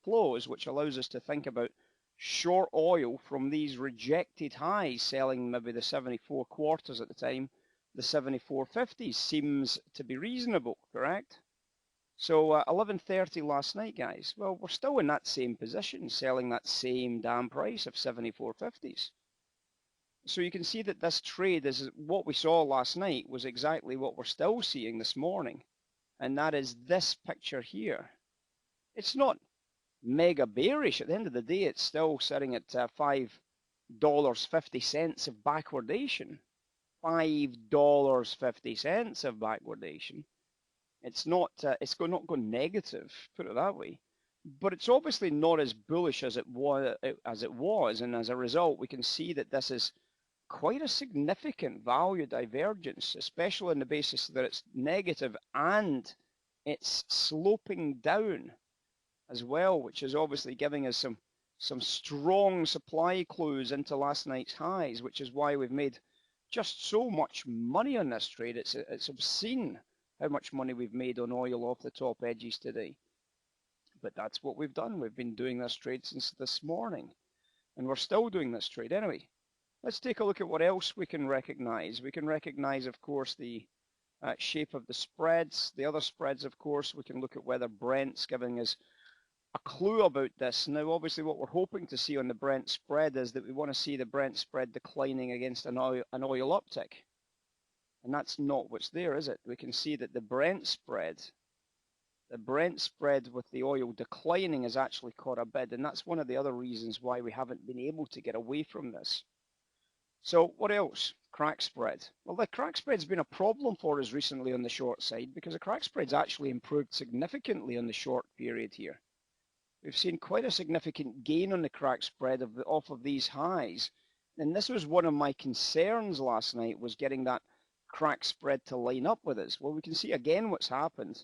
close, which allows us to think about short oil from these rejected highs, selling maybe the 74 quarters at the time, the 74.50s seems to be reasonable, correct? So 11:30 last night, guys. Well, we're still in that same position, selling that same damn price of 74.50s. So you can see that this trade is what we saw last night was exactly what we're still seeing this morning. And that is this picture here. It's not mega bearish. At the end of the day, it's still sitting at $5.50 of backwardation. $5.50 of backwardation. It's not not going negative, put it that way. But it's obviously not as bullish as it was, and as a result, we can see that this is quite a significant value divergence, especially on the basis that it's negative and it's sloping down as well, which is obviously giving us some strong supply clues into last night's highs, which is why we've made just so much money on this trade. It's obscene how much money we've made on oil off the top edges today. But that's what we've done. We've been doing this trade since this morning, and we're still doing this trade anyway. Let's take a look at what else we can recognize. We can recognize, of course, the shape of the spreads. The other spreads, of course, we can look at whether Brent's giving us a clue about this. Now, obviously, what we're hoping to see on the Brent spread is that we want to see the Brent spread declining against an oil uptick. And that's not what's there, is it? We can see that the Brent spread with the oil declining has actually caught a bid, and that's one of the other reasons why we haven't been able to get away from this. So what else? Crack spread. Well, the crack spread's been a problem for us recently on the short side because the crack spread's actually improved significantly on the short period here. We've seen quite a significant gain on the crack spread off of these highs, and this was one of my concerns last night, was getting that crack spread to line up with us. Well, we can see again what's happened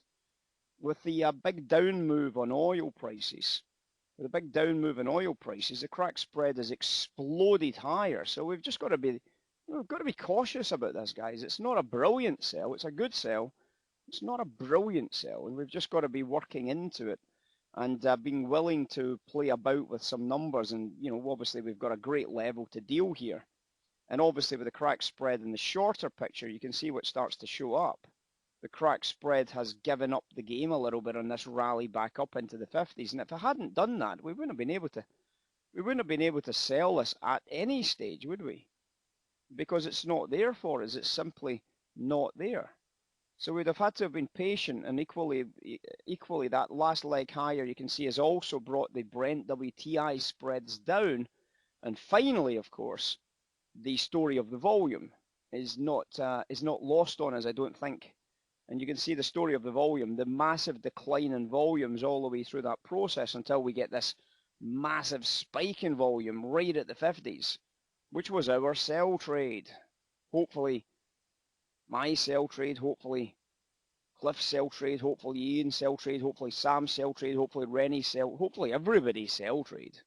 with the big down move on oil prices. With a big down move in oil prices, the crack spread has exploded higher. So we've just got to be cautious about this, guys. It's not a brilliant sell. It's a good sell. It's not a brilliant sell, and we've just got to be working into it and being willing to play about with some numbers. And obviously we've got a great level to deal here. And obviously with the crack spread in the shorter picture, you can see what starts to show up. The crack spread has given up the game a little bit on this rally back up into the 50s. And if it hadn't done that, we wouldn't have been able to sell this at any stage, would we? Because it's not there for us. It's simply not there. So we'd have had to have been patient, and equally that last leg higher you can see has also brought the Brent WTI spreads down. And finally, of course, the story of the volume is not lost on us, I don't think. And you can see the story of the volume, the massive decline in volumes all the way through that process until we get this massive spike in volume right at the 50s, which was our sell trade. Hopefully my sell trade, hopefully Cliff's sell trade, hopefully Ian's sell trade, hopefully Sam's sell trade, hopefully Rennie's sell, hopefully everybody's sell trade.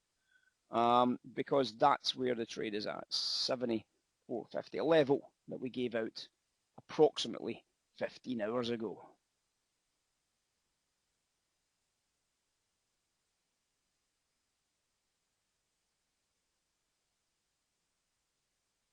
Because that's where the trade is at, 74.50, a level that we gave out approximately 15 hours ago.